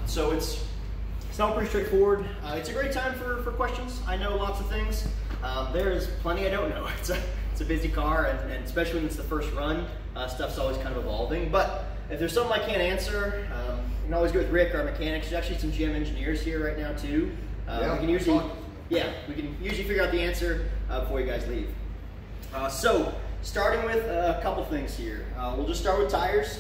So it's all pretty straightforward. It's a great time for questions. I know lots of things. There's plenty I don't know. It's a busy car, and especially when it's the first run, stuff's always kind of evolving. But if there's something I can't answer, you can always go with Rick, our mechanic. There's actually some GM engineers here right now too. We can usually figure out the answer before you guys leave. So starting with a couple things here. We'll just start with tires.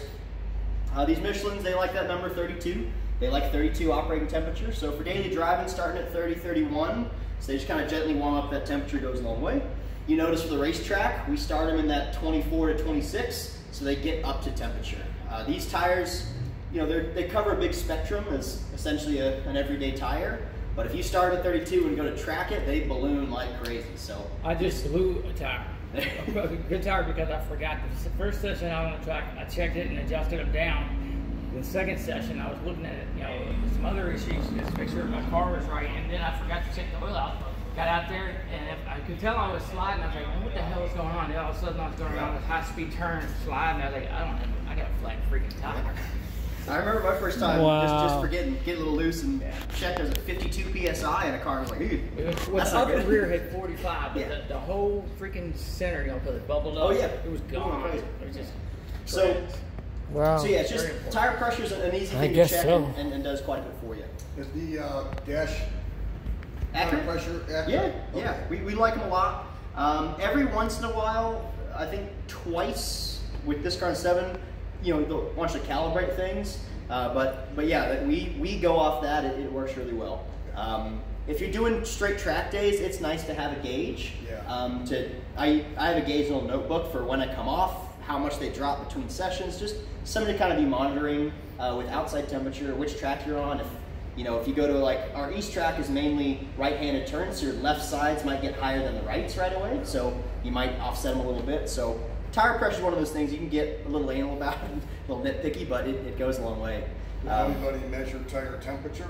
These Michelins, they like that number 32. They like 32 operating temperature. So for daily driving, starting at 30, 31, so they just kind of gently warm up that temperature, goes a long way. You notice for the racetrack, we start them in that 24 to 26, so they get up to temperature. These tires, you know, they cover a big spectrum as essentially an everyday tire. But if you start at 32 and go to track it, they balloon like crazy. So I just blew a tire. A good tire because I forgot. The first session out on the track, I checked it and adjusted them down. The second session, I was looking at it, you know, some other issues just to make sure my car was right, and then I forgot to check the oil out. Got out there, and I could tell I was sliding. I was like, what the hell is going on? And all of a sudden, I was going around this high-speed turn, sliding. I was like, I got a flat freaking tire. I remember my first time just forgetting, get a little loose and check. There's a 52 psi in a car. I was like, dude, that's not good. The rear had 45, but the whole freaking center, you know, because it bubbled up. Oh yeah, it was gone. It was just so yeah, it's just tire pressure is an easy thing to check and does quite a bit for you. Is the dash accurate? Tire pressure accurate? Yeah, okay. we like them a lot. Every once in a while, I think twice with this car 7. You know, they'll want you to calibrate things, but yeah, we go off that. It works really well. If you're doing straight track days, it's nice to have a gauge. Yeah. I have a gauge in a little notebook for when I come off, how much they drop between sessions, just something to kind of be monitoring with outside temperature, which track you're on. If you go to, like, our east track is mainly right-handed turns, so your left sides might get higher than the rights right away, so you might offset them a little bit. So tire pressure is one of those things you can get a little anal about, a little nitpicky, but it goes a long way. Does anybody measure tire temperature?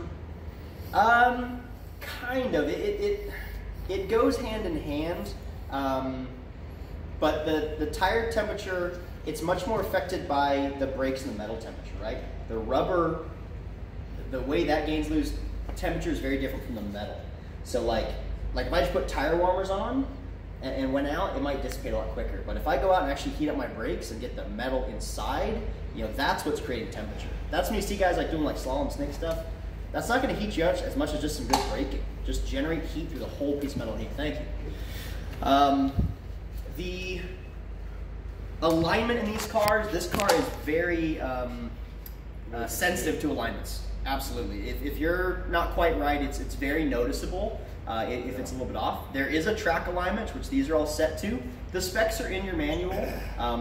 Kind of. It goes hand in hand, but the tire temperature, it's much more affected by the brakes and the metal temperature, right? The rubber, the way that gains loose temperature is very different from the metal. So like if I just put tire warmers on and went out, it might dissipate a lot quicker. But if I go out and actually heat up my brakes and get the metal inside, you know, that's what's creating temperature. That's when you see guys like doing like slalom snake stuff. That's not going to heat you up as much as just some good braking. Just generate heat through the whole piece of metal heat. Thank you. The alignment in these cars, this car is very sensitive to alignments. Absolutely. If you're not quite right, it's very noticeable. If it's a little bit off. There is a track alignment, which these are all set to. The specs are in your manual,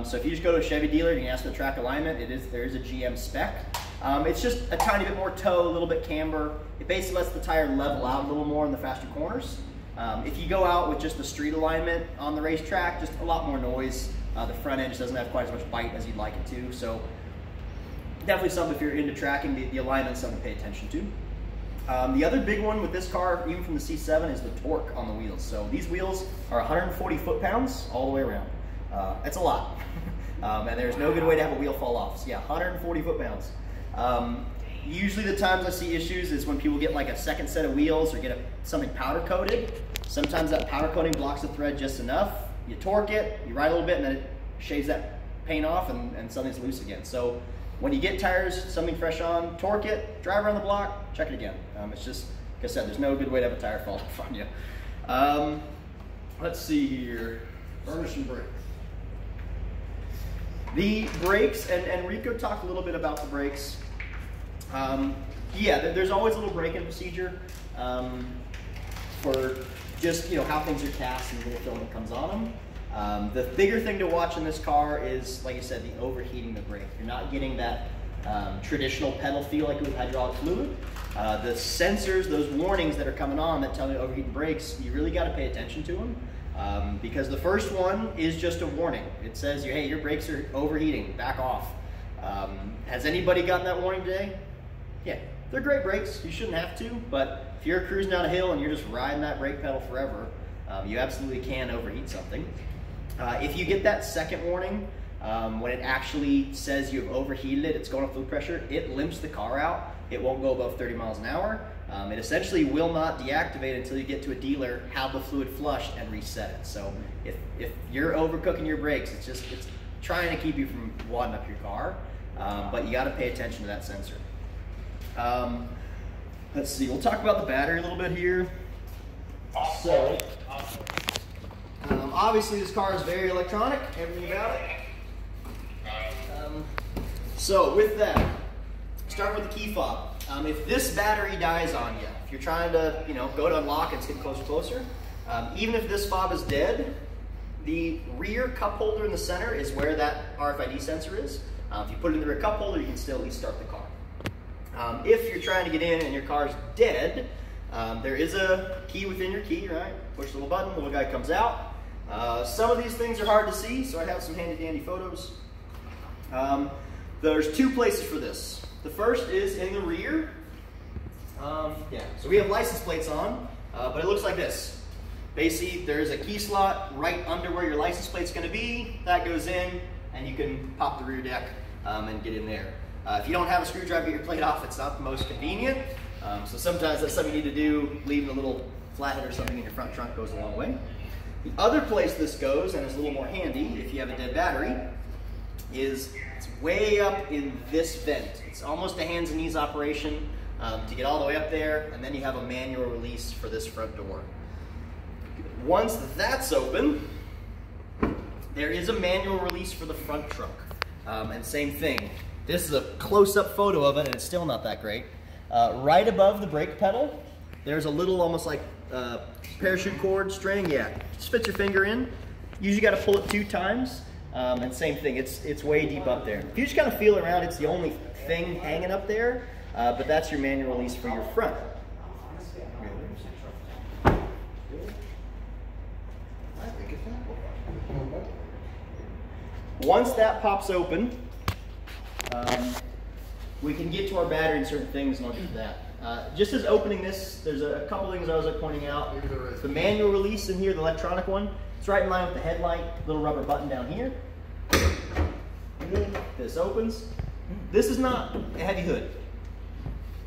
so if you just go to a Chevy dealer and you ask for the track alignment, there is a GM spec. It's just a tiny bit more toe, a little bit camber. It basically lets the tire level out a little more in the faster corners. If you go out with just the street alignment on the racetrack, just a lot more noise. The front end just doesn't have quite as much bite as you'd like it to, so definitely something if you're into tracking, the alignment's something to pay attention to. The other big one with this car, even from the C7, is the torque on the wheels. So these wheels are 140 foot-pounds all the way around. It's a lot. And there's no good way to have a wheel fall off. So yeah, 140 foot-pounds. Usually the times I see issues is when people get like a second set of wheels or get something powder coated. Sometimes that powder coating blocks the thread just enough. You torque it, you ride a little bit, and then it shaves that paint off and something's loose again. So when you get tires, something fresh on, torque it, drive around the block, check it again. It's just, like I said, there's no good way to have a tire fall off on you. Let's see here. Furnace and brake. The brakes, and Rico talked a little bit about the brakes. Yeah, there's always a little braking procedure for just, you know, how things are cast and the little filling that comes on them. The bigger thing to watch in this car is, like I said, the overheating the brake. You're not getting that traditional pedal feel like with hydraulic fluid. The sensors, those warnings that are coming on that tell you overheating brakes, you really got to pay attention to them because the first one is just a warning. It says, hey, your brakes are overheating, back off. Has anybody gotten that warning today? Yeah, they're great brakes. You shouldn't have to, but if you're cruising down a hill and you're just riding that brake pedal forever, you absolutely can overheat something. If you get that second warning, when it actually says you've overheated it, it's going up fluid pressure, it limps the car out it won't go above 30 miles an hour. It essentially will not deactivate until you get to a dealer, have the fluid flushed, and reset it. So if you're overcooking your brakes, it's trying to keep you from wadding up your car, but you got to pay attention to that sensor. Let's see, we'll talk about the battery a little bit here. So, obviously this car is very electronic, everything about it. So with that, start with the key fob. If this battery dies on you, if you're trying to, go to unlock and it's getting closer and closer, even if this fob is dead, the rear cup holder in the center is where that RFID sensor is. If you put it in the rear cup holder, you can still at least start the car. If you're trying to get in and your car's dead, there is a key within your key, right? Push the little button, the little guy comes out. Some of these things are hard to see, so I have some handy dandy photos. There's two places for this. The first is in the rear. So we have license plates on, but it looks like this. Basically, there's a key slot right under where your license plate's gonna be. That goes in, and you can pop the rear deck and get in there. If you don't have a screwdriver to get your plate off, it's not the most convenient. So sometimes that's something you need to do. Leaving a little flathead or something in your front trunk goes a long way. The other place this goes, and is a little more handy if you have a dead battery, is it's way up in this vent. It's almost a hands and knees operation to get all the way up there, and then you have a manual release for this front door. Once that's open, there is a manual release for the front trunk. And same thing. This is a close-up photo of it, and it's still not that great. Right above the brake pedal, there's a little almost like parachute cord string. Yeah, just fit your finger in. You usually got to pull it 2 times. And same thing, it's way deep up there. If you just kind of feel around, it's the only thing hanging up there, but that's your manual release for your front. Once that pops open, we can get to our battery and certain things, and I'll do that. Just as opening this, there's a couple things I was pointing out. The manual release in here, the electronic one, it's right in line with the headlight, little rubber button down here. This opens. This is not a heavy hood.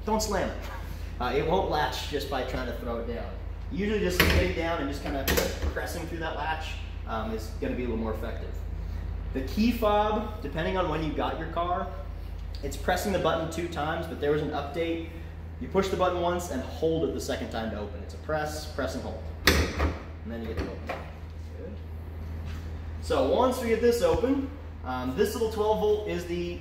Don't slam it. It won't latch just by trying to throw it down. Usually just getting down and just kind of pressing through that latch is going to be a little more effective. The key fob, depending on when you got your car, it's pressing the button 2 times, but there was an update. You push the button once and hold it the second time to open. It's a press and hold. And then you get to open. Good. So once we get this open, this little 12 volt is the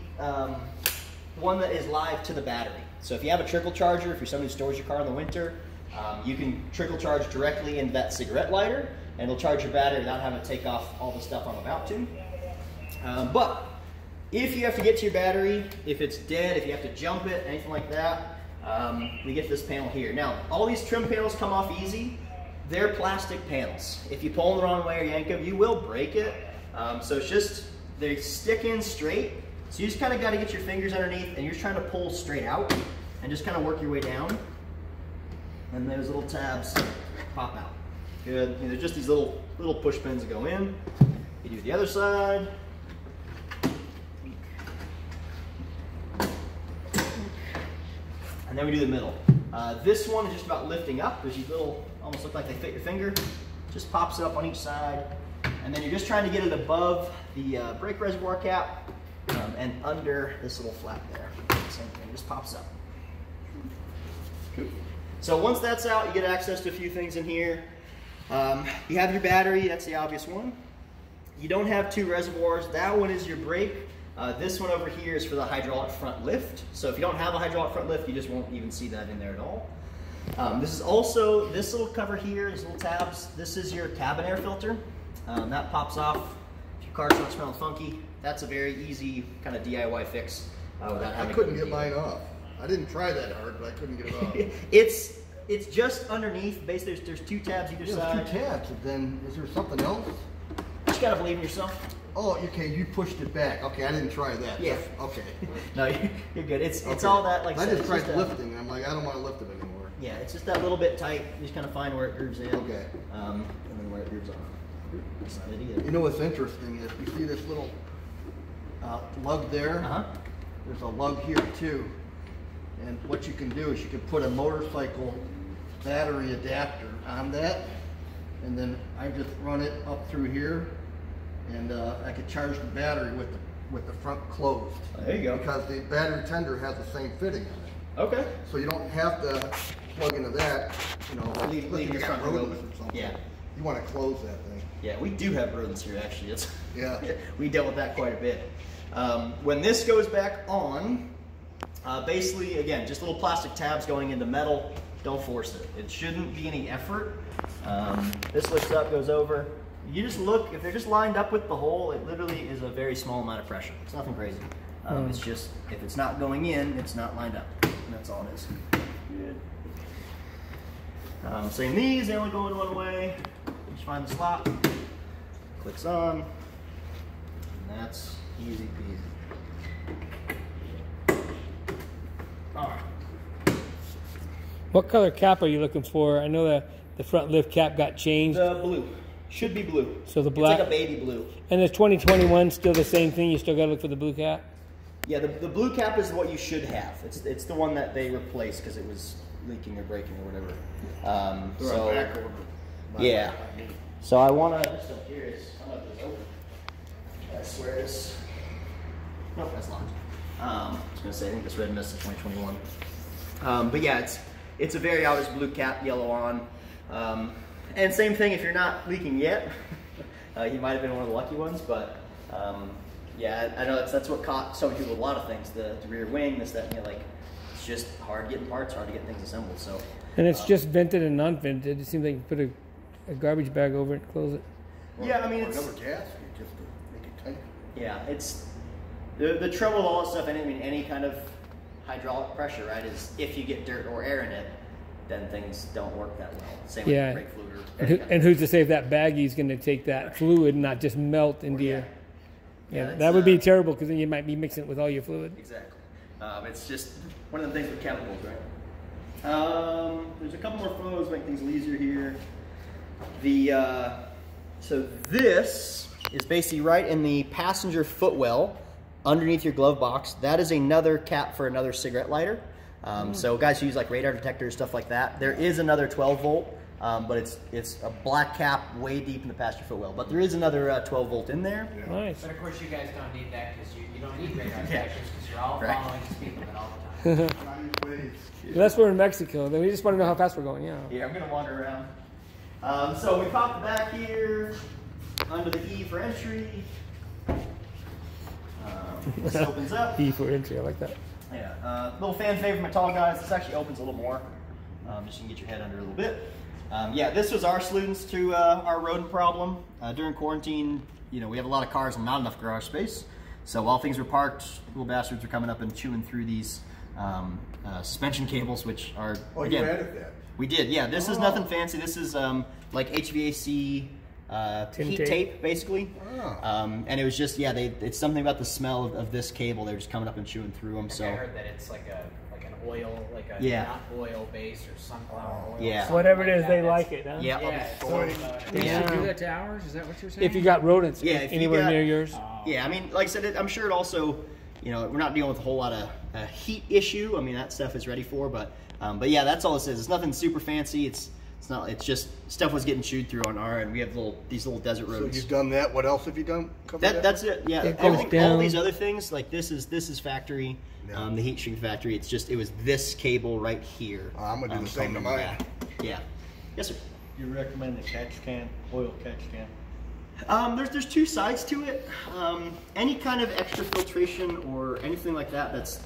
one that is live to the battery. So if you have a trickle charger, if you're somebody who stores your car in the winter, you can trickle charge directly into that cigarette lighter, and it'll charge your battery without having to take off all the stuff I'm about to. But if you have to get to your battery, if it's dead, if you have to jump it, anything like that, we get this panel here. Now, all these trim panels come off easy. They're plastic panels. If you pull them the wrong way or yank them, you will break it. So it's just, they stick in straight. So you just kind of got to get your fingers underneath, and you're just trying to pull straight out and just kind of work your way down. And those little tabs pop out. Good. And there's just these little push pins that go in. You do the other side. And then we do the middle. This one is just about lifting up. There's these little, almost look like they fit your finger. Just pops it up on each side. And then you're just trying to get it above the brake reservoir cap and under this little flap there. Same thing, just pops up. Cool. So once that's out, you get access to a few things in here. You have your battery, that's the obvious one. You don't have 2 reservoirs. That one is your brake. This one over here is for the hydraulic front lift. So if you don't have a hydraulic front lift, you just won't even see that in there at all. This is also, this little cover here, these little tabs, this is your cabin air filter. That pops off if your car's not smelling funky. That's a very easy kind of DIY fix without having I couldn't get mine off. I didn't try that hard, but I couldn't get it off. It's just underneath. Basically, there's 2 tabs either side. There's 2 tabs, and then is there something else? You just gotta believe in yourself. Oh, okay, you pushed it back. Okay, I didn't try that. Yeah. Okay. No, you're good. It's okay. all that, like I just tried just lifting. I'm like, I don't want to lift it anymore. Yeah, it's just that little bit tight. You just kind of find where it grooves in. Okay. And then where it grooves on. That's not it either. You know what's interesting is you see this little lug there? Uh-huh. There's a lug here too. And what you can do is you can put a motorcycle battery adapter on that, and then I just run it up through here, and I could charge the battery with the front closed. There you go. Because the battery tender has the same fitting on it. Okay. So you don't have to plug into that, you know, Leave you your got front rodents open. or something. Yeah. You want to close that thing. Yeah, we do have rodents here actually. Yeah. We dealt with that quite a bit. When this goes back on, basically, again, just little plastic tabs going into metal. Don't force it. It shouldn't be any effort. This lifts up, goes over. You just look, if they're just lined up with the hole, it literally is a very small amount of pressure. It's nothing crazy. It's just, if it's not going in, it's not lined up. And that's all it is. Good. Same these, they only go in one way. Just find the slot, clicks on, and that's easy peasy. All right. What color cap are you looking for? I know that the front lift cap got changed. The blue. Should be blue. So the black. It's like a baby blue. And is 2021 still the same thing? You still got to look for the blue cap? Yeah, the blue cap is what you should have. It's the one that they replaced because it was leaking or breaking or whatever. So back order. yeah. So I want to. Still curious. I'm gonna let this open. I swear it's. Nope, that's locked. I was gonna say I think this red mist is 2021. But yeah, it's a very obvious blue cap, yellow on. And same thing if you're not leaking yet. You might have been one of the lucky ones, but yeah, I know that's what caught so many people with a lot of things. The rear wing, this, that, and like it's just hard getting parts, hard to get things assembled. So. And it's just vented and non-vented. It seems like you put a garbage bag over it and close it. Yeah, I mean Or it's. another gasket just to make it tight. Yeah, it's the trouble with all this stuff. Any kind of hydraulic pressure, right? Is if you get dirt or air in it, then things don't work that well. Same Yeah. with brake fluid. Or And who's to say if that baggie's going to take that fluid and not just melt into your... Yeah, that would be terrible because then you might be mixing it with all your fluid. Exactly. It's just one of the things with chemicals, right? There's a couple more photos make things easier here. So this is basically right in the passenger footwell underneath your glove box. That is another cap for another cigarette lighter. So guys who use like radar detectors, stuff like that. There is another 12 volt, but it's a black cap way deep in the passenger footwell. But there is another 12 volt in there. Yeah. Nice. But of course, you guys don't need that because you don't need radar detectors because you're all Right. following the speed limit all the time. Unless we're in Mexico, then we just want to know how fast we're going. Yeah. Yeah, I'm gonna wander around. So we pop the back here under the E for entry. This opens up. E for entry, I like that. Yeah, little fan favorite for my tall guys. This actually opens a little more, just so you can get your head under a little bit. Yeah, this was our solutions to our rodent problem. During quarantine, you know, we have a lot of cars and not enough garage space. So while things were parked, little bastards were coming up and chewing through these suspension cables, which are, Oh, again, you added that? we did, yeah. This is nothing fancy. This is like HVAC heat tape, basically. Oh. And it was just, yeah, it's something about the smell of this cable. They're just coming up and chewing through them. So I heard that it's like an oil, like a Yeah. not oil base or sunflower oil. Yeah. something Whatever it is, that. they That's- like it, huh? yeah, Yeah. it's Soy. They Yeah. should do that to ours? Is that what you're saying? If you got rodents Yeah, if you anywhere got- near yours. yeah. I mean, like I said, I'm sure it also, you know, we're not dealing with a whole lot of heat issue. I mean, that stuff is ready for, but yeah, that's all it is. It's nothing super fancy. It's not. It's just stuff was getting chewed through on our end. We have these little desert So roads. you've done that. What else have you done? Covered That's it. Yeah, It goes all down. these other things like this is factory. Yeah. The heat shrink factory. It was this cable right here. I'm gonna do the same to coming mine. back. Yeah. Yes, sir. You recommend the catch can, oil catch can? There's two sides to it. Any kind of extra filtration or anything like that's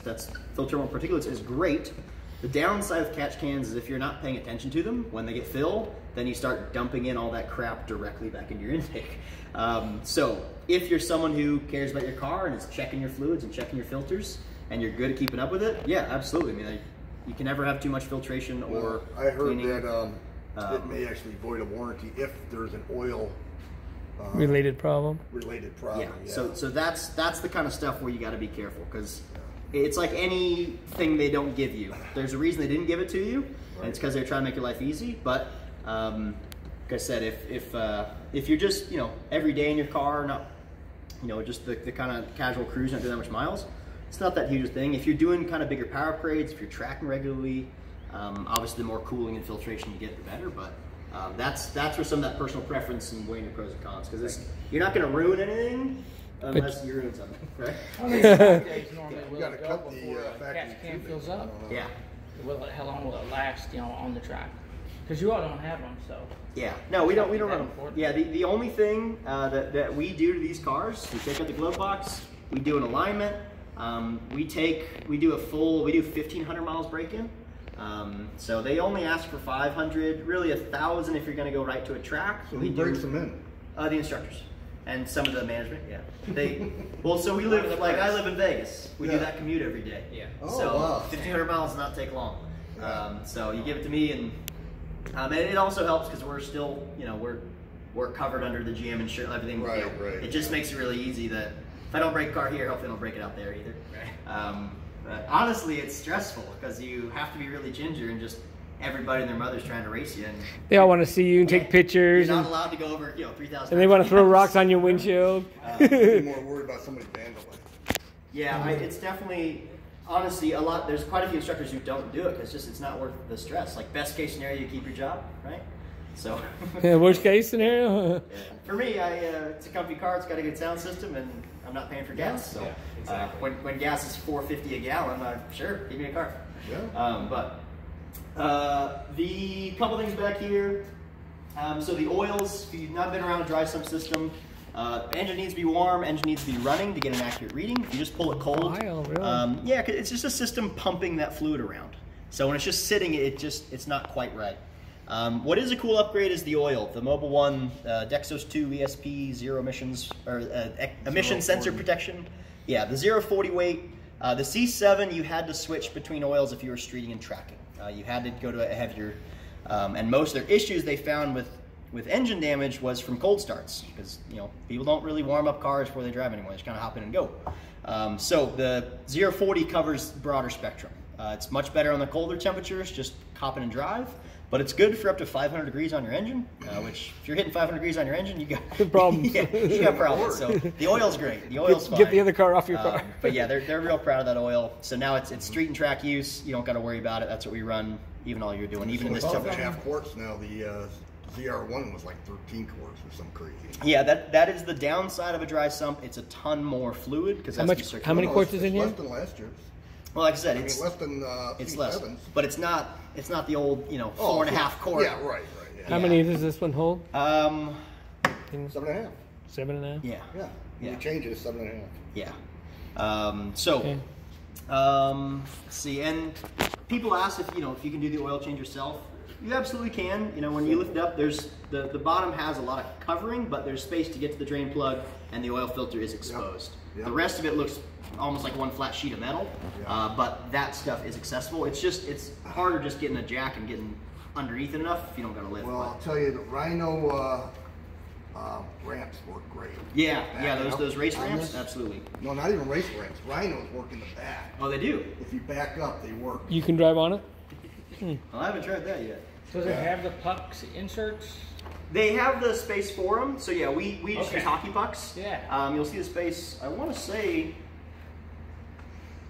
filter more particulates is great. The downside of catch cans is if you're not paying attention to them, when they get filled, then you start dumping in all that crap directly back into your intake. So if you're someone who cares about your car and is checking your fluids and checking your filters, and you're good at keeping up with it, yeah, absolutely. I mean, you can never have too much filtration or I heard cleaning. that it may actually void a warranty if there's an oil Related problem. related problem. Yeah. So that's the kind of stuff where you got to be careful because it's like anything they don't give you. There's a reason they didn't give it to you, and it's because they're trying to make your life easy. But like I said, if you're just every day in your car, not just the kind of casual cruise, not doing that much miles, it's not that huge a thing. If you're doing kind of bigger power upgrades, if you're tracking regularly, obviously the more cooling and filtration you get, the better. But that's where some of that personal preference and weighing the pros and cons, because you're not going to ruin anything unless you ruin something, right? How many days normally You will gotta it go cut the before a factory catch can tubing. fills up? Yeah. How long will it last, on the track? Because you all don't have them, so. Yeah, no, we don't That run them. important. Yeah, the only thing that we do to these cars, we take out the glove box, we do an alignment, we do 1,500 miles break-in. So they only ask for 500, really 1,000 if you're going to go right to a track. So who breaks them in? The instructors and some of the management. Yeah, so we live I live in Vegas. We do that commute every day. Yeah. Oh, So wow. 1,500 miles does not take long. So you give it to me, and it also helps because we're still, we're covered under the GM insurance, everything. Right, right. It just makes it really easy that if I don't break a car here, hopefully I don't break it out there either. But honestly, it's stressful because you have to be really ginger, and just everybody and their mother's trying to race you, and They all want to see you and take pictures, you're not and, allowed to go over 3,000. and they want to throw rocks on your windshield. I'd be more worried about somebody vandalizing. Yeah, it's definitely, honestly, there's quite a few instructors who don't do it because it's not worth the stress. Like, best case scenario, you keep your job, right? So. Yeah, worst case scenario. For me, it's a comfy car, it's got a good sound system, and I'm not paying for gas. So Yeah, exactly. When gas is $4.50 a gallon, sure, give me a car. Yeah. But the couple things back here. So the oils, if you've not been around a dry sump system, engine needs to be warm, engine needs to be running to get an accurate reading. If you just pull it cold, Really? yeah, 'cause it's just a system pumping that fluid around. So when it's just sitting, it's not quite right. What is a cool upgrade is the oil. The Mobil 1 Dexos 2 ESP zero emissions or emission sensor protection. Yeah, the 040 weight. The C7 you had to switch between oils if you were streeting and tracking. You had to go to a heavier. And most of their issues they found with engine damage was from cold starts, because people don't really warm up cars before they drive anymore. They just kind of hop in and go. So the 040 covers broader spectrum. It's much better on the colder temperatures, just hop in and drive. But it's good for up to 500 degrees on your engine, which if you're hitting 500 degrees on your engine, you got problems. Yeah, you got problems. So the oil's great. The oil's fine. Get the other car off your car. But yeah, they're real proud of that oil. So now it's street and track use. You don't got to worry about it. That's what we run, even all you're doing, even in this It's temperature. 12.5 quarts now. The ZR1 was like 13 quarts or some crazy. Yeah, that is the downside of a dry sump. It's a ton more fluid because How many quarts is in here? Less than last year's. Well, like I said, Less than it's less, P7's. but it's not the old 4.5 quart. Yeah, right. Yeah. How many does this one hold? 7.5. 7.5. Yeah. Yeah. Yeah. You change it, it's 7.5. Yeah. Okay. Let's see, and people ask if you can do the oil change yourself. You absolutely can. When you lift it up, there's the bottom has a lot of covering, but there's space to get to the drain plug, and the oil filter is exposed. Yep. The rest of it looks almost like one flat sheet of metal, but that stuff is accessible. It's harder just getting a jack and getting underneath it enough if you don't got to lift. Well, I'll tell you, the Rhino ramps work great. Yeah, those race On ramps, this? absolutely. No, not even race ramps. Rhinos work in the back. Oh, they do. If you back up, they work. You can drive on it? Well, I haven't tried that yet. Does it have the pucks inserts? They have the space for them, so yeah, we just Okay. use hockey pucks. Yeah. You'll see the space. I want to say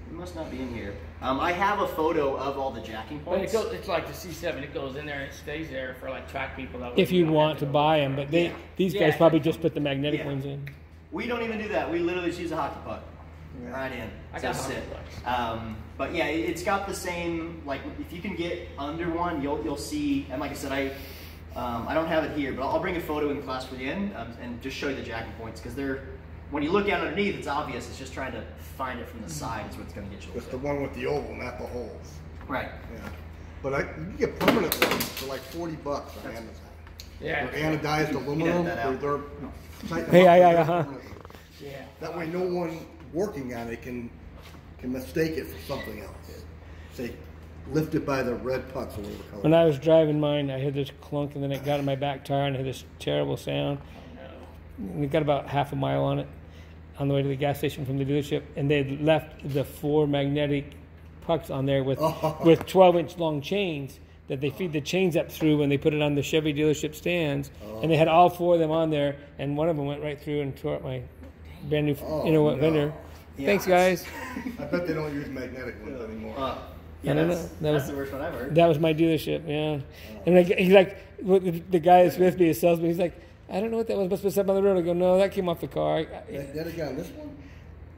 it must not be in here. I have a photo of all the jacking But points. it's like the C7. It goes in there and it stays there for like track people. That If you want to buy them, but Yeah. these Yeah. guys probably just put the magnetic Yeah. ones in. We don't even do that. We literally just use a hockey puck right in. I got So hockey sit. pucks. But yeah, it's got the same. Like if you can get under one, you'll see. And like I said, I don't have it here, but I'll bring a photo in class for the end and just show you the jacking points, because when you look down underneath, it's obvious. It's just trying to find it from the side is what's going to get you. It's the one with the oval, not the holes. Right. Yeah. But you can get permanent ones for like $40 on Amazon. Yeah. They're anodized aluminum. that out. They're tighten them Hey, up, yeah, they're uh-huh. permanent. Yeah. That way, no one working on it can mistake it for something else. Say, lifted by the red pucks or whatever color. When I was driving mine, I had this clunk, and then it got in my back tire, and it had this terrible sound. And it got about half a mile on it on the way to the gas station from the dealership, and they had left the 4 magnetic pucks on there with 12-inch long chains that they feed the chains up through when they put it on the Chevy dealership stands, and they had all 4 of them on there, and one of them went right through and tore up my brand new inner fender. Yeah, Thanks, guys. I bet they don't use magnetic ones anymore. Yeah, I don't that's, know. that's the worst one I've heard. That was my dealership, yeah. And like, he's like, the guy that's with me, the salesman, he's like, I don't know what that was, must have been something on the road. I go, no, that came off the car. Magnetic on this one?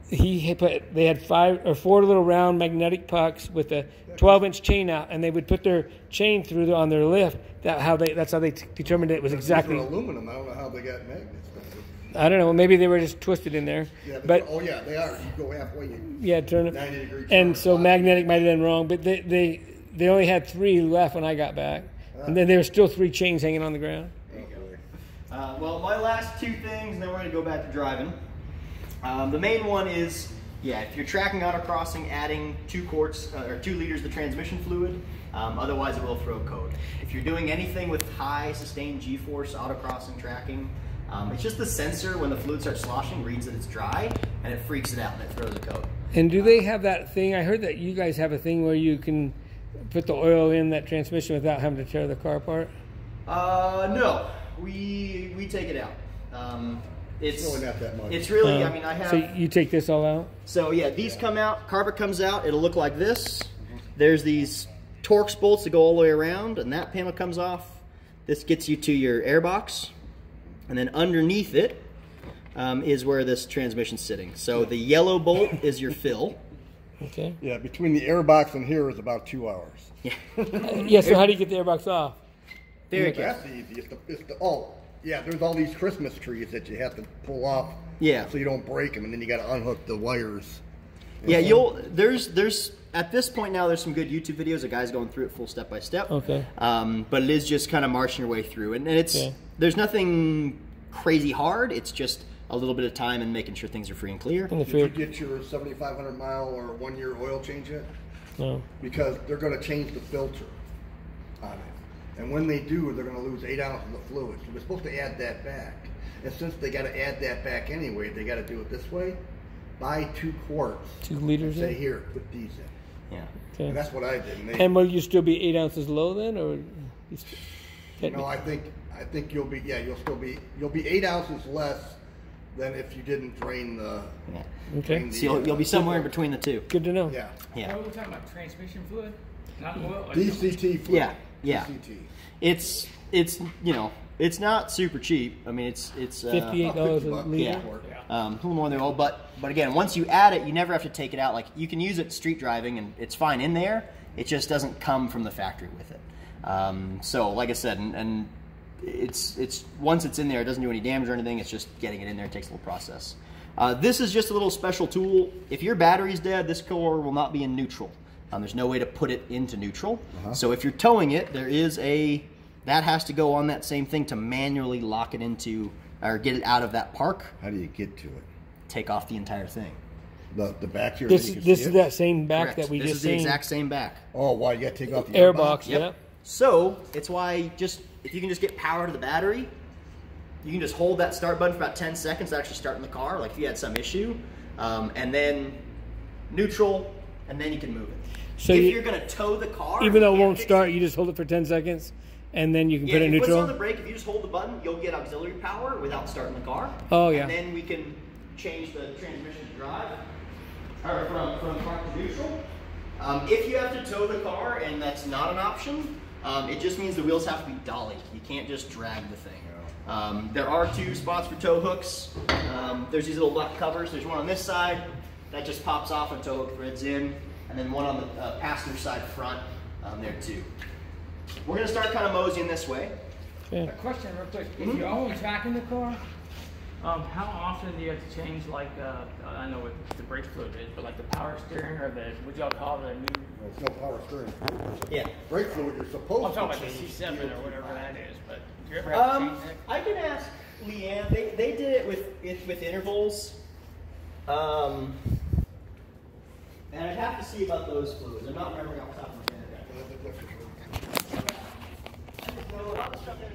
They had 5 or 4 little round magnetic pucks with a 12-inch chain out, and they would put their chain through on their lift. That's how they determined it was exactly. These are aluminum. I don't know how they got magnets. I don't know. Maybe they were just twisted in there. Yeah, but oh yeah, they are. You go halfway. yeah, turn it. 90-degree turn. And so magnetic might have been wrong, but they only had 3 left when I got back, and then there were still 3 chains hanging on the ground. Well, my last 2 things, and then we're going to go back to driving. The main one is, if you're tracking autocrossing, adding 2 quarts or 2 liters of transmission fluid. Otherwise, it will throw code. If you're doing anything with high sustained G-force autocrossing tracking, it's just the sensor when the fluid starts sloshing reads that it's dry, and it freaks it out and it throws a code. And do they have that thing? I heard that you guys have a thing where you can put the oil in that transmission without having to tear the car apart. No, we take it out. It's really not that much. It's really, I mean, I have. So you take this all out? So yeah, these come out, carpet comes out, it'll look like this. There's these Torx bolts that go all the way around, and that panel comes off. This gets you to your airbox, and then underneath it is where this transmission's sitting. So the yellow bolt is your fill. Okay. Yeah, between the airbox and here is about 2 hours. Yeah. Yeah, so how do you get the airbox off? Very That's good. easy. Yeah, there's all these Christmas trees that you have to pull off. Yeah. So you don't break them, and then you got to unhook the wires. Yeah, there's at this point now there's some good YouTube videos of guys going through it full step by step. Okay. But it is just kind of marching your way through, and it's there's nothing crazy hard. It's just a little bit of time and making sure things are free and clear. And the Did you fear? get your 7,500 mile or 1 year oil change yet? No. Because they're going to change the filter on it. And when they do, they're going to lose 8 ounces of fluid. So they're supposed to add that back. And since they got to add that back anyway, they got to do it this way. Buy 2 quarts. 2 liters Say in? here, put these in. Yeah. Okay. And that's what I did. And will you still be 8 ounces low then, or? No, I think you'll be you'll be 8 ounces less than if you didn't drain the. Yeah. Okay. drain the, So you'll be somewhere in between the two. Good to know. Yeah. Yeah. What are we talking about? Transmission fluid? Not oil? DCT fluid. Yeah. Yeah. DCT. It's it's not super cheap. I mean it's $58 a $50 liter. yeah. for it. A little more than oil, but again, once you add it, you never have to take it out. Like you can use it street driving, and it's fine in there. It just doesn't come from the factory with it. So, like I said, and it's once it's in there, it doesn't do any damage or anything. It's just getting it in there. It takes a little process. This is just a little special tool. If your battery's dead, this core will not be in neutral. There's no way to put it into neutral. So if you're towing it, there is that has to go on that same thing to manually lock it into or get it out of that park. How do you get to it? Take off the entire thing. The back here. This that you can this see is it? that same back Correct. that we this just is the seen. exact same back. Oh, why you got to take off the Airbox. Yep. Yeah. So it's why if you can just get power to the battery, you can just hold that start button for about 10 seconds to actually start in the car. Like if you had some issue, and then neutral, and then you can move it. So if you're going to tow the car, even though it you can't won't fix start, you just hold it for 10 seconds, and then you can put it in if you neutral. put on the brake, if you just hold the button, you'll get auxiliary power without starting the car. Oh, yeah. And then we can change the transmission to drive, or from park to neutral. If you have to tow the car and that's not an option, it just means the wheels have to be dollied. You can't just drag the thing. There are 2 spots for tow hooks. There's these little black covers. There's one on this side that just pops off and tow hook threads in, and then one on the passenger side front there too. We're going to start kind of moseying this way. A question real quick. If you're only tracking the car, how often do you have to change, like, I know what the brake fluid is, but like the power steering or what y'all call the new... There's no power steering. Yeah. Brake fluid, you're supposed I'm to talking about the change. C7 or whatever that is, but do you ever have to change that? I can ask Leanne. They did it with intervals. And I'd have to see about those fluids. I'm not remembering off the top of my head. I just know a lot of stuff that